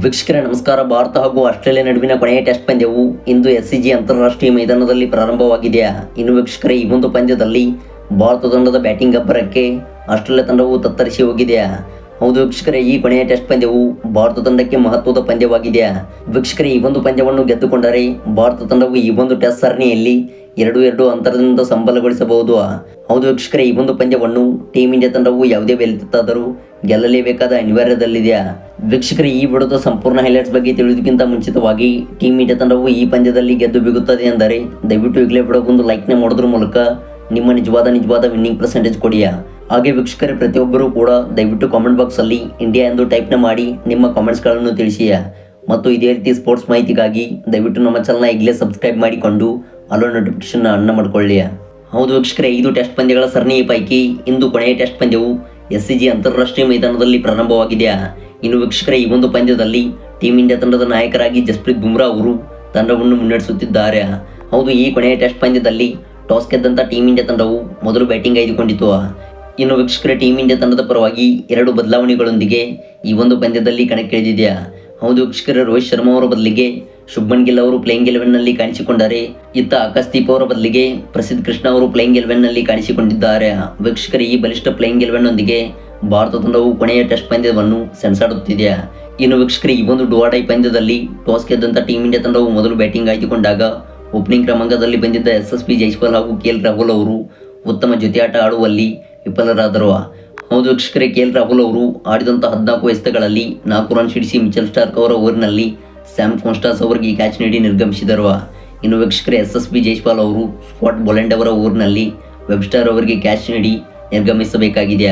ವೀಕ್ಷಕರೇ ನಮಸ್ಕಾರ. ಭಾರತ ಹಾಗೂ ಆಸ್ಟ್ರೇಲಿಯಾ ನಡುವಿನ ಕೊನೆಯ ಟೆಸ್ಟ್ ಪಂದ್ಯವು ಇಂದು SCG ಅಂತಾರಾಷ್ಟ್ರೀಯ ಮೈದಾನದಲ್ಲಿ ಪ್ರಾರಂಭವಾಗಿದೆಯಾ? ಇನ್ನು ವೀಕ್ಷಕರೇ, ಈ ಒಂದು ಪಂದ್ಯದಲ್ಲಿ ಭಾರತ ತಂಡದ ಬ್ಯಾಟಿಂಗ್ ಅಬ್ಬರಕ್ಕೆ ಆಸ್ಟ್ರೇಲಿಯಾ ತಂಡವು ತತ್ತರಿಸಿ ಹೋಗಿದೆಯಾ? ಹೌದು ವೀಕ್ಷಕರೇ, ಈ ಕೊನೆಯ ಟೆಸ್ಟ್ ಪಂದ್ಯವು ಭಾರತ ತಂಡಕ್ಕೆ ಮಹತ್ವದ ಪಂದ್ಯವಾಗಿದೆಯಾ? ವೀಕ್ಷಕರೇ, ಈ ಒಂದು ಪಂದ್ಯವನ್ನು ಗೆದ್ದುಕೊಂಡರೆ ಭಾರತ ತಂಡವು ಈ ಒಂದು ಟೆಸ್ಟ್ ಸರಣಿಯಲ್ಲಿ 2-2 ಅಂತರದಿಂದ ಸಂಬಲಗೊಳಿಸಬಹುದು. ಹೌದು ವೀಕ್ಷಕರೇ, ಈ ಒಂದು ಪಂದ್ಯವನ್ನು ಟೀಮ್ ಇಂಡಿಯಾ ತಂಡವು ಯಾವುದೇ ಬೆಲೆತ್ತಾದರೂ ಗೆಲ್ಲಲೇಬೇಕಾದ ಅನಿವಾರ್ಯದಲ್ಲಿದೆಯಾ? ವೀಕ್ಷಕರೇ, ಈ ವಿಡಿಯೋದ ಸಂಪೂರ್ಣ ಹೈಲೈಟ್ಸ್ ಬಗ್ಗೆ ತಿಳಿಯೋದಕ್ಕಿಂತ ಮುಂಚಿತವಾಗಿ ಟೀಮ್ ಇಂಡಿಯಾ ತಂಡವು ಈ ಪಂದ್ಯದಲ್ಲಿ ಗೆದ್ದು ಬೀಗುತ್ತದೆ ಎಂದರೆ ದಯವಿಟ್ಟು ಈಗಲೇ ವಿಡಿಯೋಗೊಂದು ಲೈಕ್ನ ಮಾಡೋದ್ರ ಮೂಲಕ ನಿಮ್ಮ ನಿಜವಾದ ವಿನ್ನಿಂಗ್ ಪರ್ಸೆಂಟೇಜ್ ಕೊಡಿಯಾ. ಹಾಗೆ ವೀಕ್ಷಕರೇ, ಪ್ರತಿಯೊಬ್ಬರೂ ಕೂಡ ದಯವಿಟ್ಟು ಕಾಮೆಂಟ್ ಬಾಕ್ಸಲ್ಲಿ ಇಂಡಿಯಾ ಎಂದು ಟೈಪ್ನ ಮಾಡಿ ನಿಮ್ಮ ಕಾಮೆಂಟ್ಸ್ಗಳನ್ನು ತಿಳಿಸಿಯಾ. ಮತ್ತು ಇದೇ ರೀತಿ ಸ್ಪೋರ್ಟ್ಸ್ ಮಾಹಿತಿಗಾಗಿ ದಯವಿಟ್ಟು ನಮ್ಮ ಚಾನಲ್ನ ಈಗಲೇ ಸಬ್ಸ್ಕ್ರೈಬ್ ಮಾಡಿಕೊಂಡು ಅಲೋ ನೋಟಿಫಿಕೇಶನ್ ಆನ್ ಮಾಡಿಕೊಳ್ಳಿ. ಹೌದು ವೀಕ್ಷಕರೇ, 5 ಟೆಸ್ಟ್ ಪಂದ್ಯಗಳ ಸರಣಿ ಪೈಕಿ ಇಂದು ಕೊನೆಯ ಟೆಸ್ಟ್ ಪಂದ್ಯವು SCG ಅಂತಾರಾಷ್ಟ್ರೀಯ ಮೈದಾನದಲ್ಲಿ ಪ್ರಾರಂಭವಾಗಿದೆಯಾ? ಇನ್ನು ವೀಕ್ಷಕರೇ, ಈ ಒಂದು ಪಂದ್ಯದಲ್ಲಿ ಟೀಮ್ ಇಂಡಿಯಾ ತಂಡದ ನಾಯಕರಾಗಿ ಜಸ್ಪ್ರೀತ್ ಬುಮ್ರಾ ಅವರು ತಂಡವನ್ನು ಮುನ್ನಡೆಸುತ್ತಿದ್ದಾರೆ. ಹೌದು, ಈ ಕೊನೆಯ ಟೆಸ್ಟ್ ಪಂದ್ಯದಲ್ಲಿ ಟಾಸ್ ಗೆದ್ದಂಥ ಟೀಮ್ ಇಂಡಿಯಾ ತಂಡವು ಮೊದಲು ಬ್ಯಾಟಿಂಗ್ ಆಯ್ದುಕೊಂಡಿತು. ಇನ್ನು ವೀಕ್ಷಕರೇ, ಟೀಮ್ ಇಂಡಿಯಾ ತಂಡದ ಪರವಾಗಿ 2 ಬದಲಾವಣೆಗಳೊಂದಿಗೆ ಈ ಒಂದು ಪಂದ್ಯದಲ್ಲಿ ಕಣಕ್ಕಿಳಿದಿದೆಯಾ? ಹೌದು ವೀಕ್ಷಕರೇ, ರೋಹಿತ್ ಶರ್ಮಾ ಅವರ ಬದಲಿಗೆ ಶುಭ್ಮನ್ ಗಿಲ್ ಅವರು ಪ್ಲೇಯಿಂಗ್ 11ನಲ್ಲಿ ಕಾಣಿಸಿಕೊಂಡರೆ, ಇತ್ತ ಆಕಾಶ್ದೀಪ್ ಅವರ ಬದಲಿಗೆ ಪ್ರಸಿದ್ಧ ಕೃಷ್ಣ ಅವರು ಪ್ಲೇಯಿಂಗ್ 11ನಲ್ಲಿ ಕಾಣಿಸಿಕೊಂಡಿದ್ದಾರೆ. ವೀಕ್ಷಕರೇ, ಈ ಬಲಿಷ್ಠ ಪ್ಲೇಯಿಂಗ್ 11ನೊಂದಿಗೆ ಭಾರತ ತಂಡವು ಕೊನೆಯ ಟೆಸ್ಟ್ ಪಂದ್ಯವನ್ನು ಸೆಣಸಾಡುತ್ತಿದೆ. ಇನ್ನು ವೀಕ್ಷಕರೇ, ಈ ಒಂದು ಡೈ ಪಂದ್ಯದಲ್ಲಿ ಟಾಸ್ ಗೆದ್ದಂಥ ಟೀಮ್ ಇಂಡಿಯಾ ತಂಡವು ಮೊದಲು ಬ್ಯಾಟಿಂಗ್ ಆಯ್ದುಕೊಂಡಾಗ ಓಪನಿಂಗ್ ಕ್ರಮಾಂಕದಲ್ಲಿ ಬಂದಿದ್ದ SSB ಜೈಸ್ವಾಲ್ ಹಾಗೂ KL ರಾಹುಲ್ ಅವರು ಉತ್ತಮ ಜೊತೆಯಾಟ ಆಡುವಲ್ಲಿ ವಿಫಲರಾದರು. ಹೌದು ವೀಕ್ಷಕರೇ, KL ರಾಹುಲ್ ಅವರು ಆಡಿದಂಥ 14 ಎಸೆತಗಳಲ್ಲಿ 4 ರನ್ ಸಿಡಿಸಿ ಮಿಚೆಲ್ ಸ್ಟಾರ್ಕ್ ಅವರ ಓವರ್ನಲ್ಲಿ ಸ್ಯಾಮ್ ಕಾನ್ಸ್ಟಾಸ್ ಅವರಿಗೆ ಕ್ಯಾಚ್ ನೀಡಿ ನಿರ್ಗಮಿಸಿದರು. ಇನ್ನು ವೀಕ್ಷಕರೇ, SSB ಜೈಸ್ವಾಲ್ ಅವರು ಸ್ಕಾಟ್ ಬೊಲೆಂಡ್ ಅವರ ಓವರ್ನಲ್ಲಿ ವೆಬ್ಸ್ಟರ್ ಅವರಿಗೆ ಕ್ಯಾಚ್ ನೀಡಿ ನಿರ್ಗಮಿಸಬೇಕಾಗಿದೆ.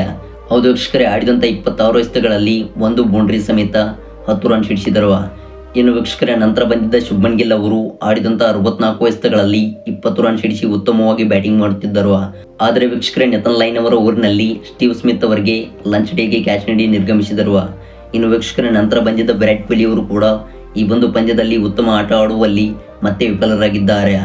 ಹೌದು ವೀಕ್ಷಕರೇ, ಆಡಿದಂಥ 26 ಎಸೆತಗಳಲ್ಲಿ 1 ಬೌಂಡ್ರಿ ಸಮೇತ 10 ರನ್ ಸಿಡಿಸಿದರು. ಇನ್ನು ವೀಕ್ಷಕರೇ, ನಂತರ ಬಂದಿದ್ದ ಶುಭ್ಮನ್ ಗಿಲ್ ಅವರು ಆಡಿದಂಥ 64 ಎಸೆತಗಳಲ್ಲಿ 20 ರನ್ ಸಿಡಿಸಿ ಉತ್ತಮವಾಗಿ ಬ್ಯಾಟಿಂಗ್ ಮಾಡುತ್ತಿದ್ದರು. ಆದರೆ ವೀಕ್ಷಕರೇ, ನೆಥನ್ ಲೈನ್ ಅವರ ಓವರ್ನಲ್ಲಿ ಸ್ಟೀವ್ ಸ್ಮಿತ್ ಅವರಿಗೆ ಲಂಚ್ ಡೇಗೆ ಕ್ಯಾಚ್ ನೀಡಿ ನಿರ್ಗಮಿಸಿದರು. ಇನ್ನು ವೀಕ್ಷಕರೇ, ನಂತರ ಬಂದಿದ್ದ ವಿರಾಟ್ ಕೊಹ್ಲಿ ಅವರು ಕೂಡ ಈ ಒಂದು ಪಂದ್ಯದಲ್ಲಿ ಉತ್ತಮ ಆಟ ಆಡುವಲ್ಲಿ ಮತ್ತೆ ವಿಫಲರಾಗಿದ್ದಾರೆ.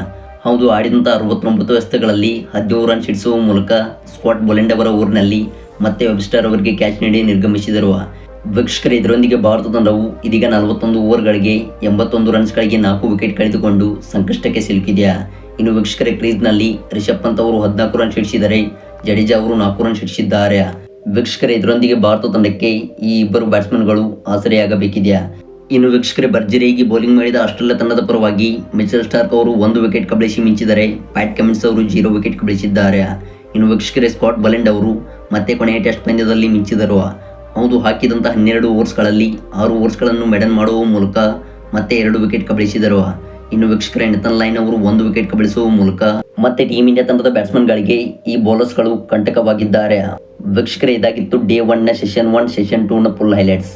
ಹೌದು, ಆಡಿದಂಥ 69 ಎಸೆತಗಳಲ್ಲಿ 17 ರನ್ ಸಿಡಿಸುವ ಮೂಲಕ ಸ್ಕಾಟ್ ಬೊಲೆಂಡ್ ಅವರ ಓವರ್ನಲ್ಲಿ ಮತ್ತೆ ವೆಬ್ಸ್ಟರ್ ಅವರಿಗೆ ಕ್ಯಾಚ್ ನೀಡಿ ನಿರ್ಗಮಿಸಿದರು. ವೀಕ್ಷಕರೇ, ಇದರೊಂದಿಗೆ ಭಾರತ ತಂಡವು ಇದೀಗ 41 ಓವರ್ಗಳಿಗೆ 81 ರನ್ಸ್ಗಳಿಗೆ 4 ವಿಕೆಟ್ ಕಳೆದುಕೊಂಡು ಸಂಕಷ್ಟಕ್ಕೆ ಸಿಲುಕಿದೆ. ಇನ್ನು ವೀಕ್ಷಕರೇ, ಕ್ರೀಸ್ನಲ್ಲಿ ರಿಷಬ್ ಪಂತ್ ಅವರು 14 ರನ್ ಸಿಡಿಸಿದರೆ ಜಡೇಜಾ ಅವರು 4 ರನ್ ಸಿಡಿಸಿದ್ದಾರೆ. ವೀಕ್ಷಕರೇ, ಇದರೊಂದಿಗೆ ಭಾರತ ತಂಡಕ್ಕೆ ಈ ಇಬ್ಬರು ಬ್ಯಾಟ್ಸ್ಮನ್ಗಳು ಆಸರೆಯಾಗಬೇಕಿದೆ. ಇನ್ನು ವೀಕ್ಷಕರೇ, ಭರ್ಜರಿಯಾಗಿ ಬೌಲಿಂಗ್ ಮಾಡಿದ ಆಸ್ಟ್ರೇಲಿಯಾ ತಂಡದ ಪರವಾಗಿ ಮಿಚೆಲ್ ಸ್ಟಾರ್ಕ್ ಅವರು 1 ವಿಕೆಟ್ ಕಬಳಿಸಿ ಮಿಂಚಿದರೆ ಪ್ಯಾಟ್ ಕಮಿನ್ಸ್ ಅವರು 0 ವಿಕೆಟ್ ಕಬಳಿಸಿದ್ದಾರೆ. ಇನ್ನು ವೀಕ್ಷಕರೇ, ಸ್ಕಾಟ್ ಬೊಲೆಂಡ್ ಅವರು ಮತ್ತೆ ಕೊನೆಯ ಟೆಸ್ಟ್ ಪಂದ್ಯದಲ್ಲಿ ಮಿಂಚಿದರು. ಹೌದು, ಹಾಕಿದಂಥ 12 ಓವರ್ಸ್ಗಳಲ್ಲಿ 6 ಓವರ್ಸ್ಗಳನ್ನು ಮೆಡನ್ ಮಾಡುವ ಮೂಲಕ ಮತ್ತೆ 2 ವಿಕೆಟ್ ಕಬಳಿಸಿದರು. ಇನ್ನು ವೀಕ್ಷಕರೇ, ನೆಥನ್ ಲೈನ್ ಅವರು 1 ವಿಕೆಟ್ ಕಬಳಿಸುವ ಮೂಲಕ ಮತ್ತೆ ಟೀಮ್ ಇಂಡಿಯಾ ತಂಡದ ಬ್ಯಾಟ್ಸ್ಮನ್ಗಳಿಗೆ ಈ ಬೌಲರ್ಸ್ಗಳು ಕಂಟಕವಾಗಿದ್ದಾರೆ. ವೀಕ್ಷಕರೇ, ಇದಾಗಿತ್ತು ಡೇ 1ನ ಸೆಷನ್ 1 ಸೆಷನ್ 2ನ ಫುಲ್ ಹೈಲೈಟ್ಸ್.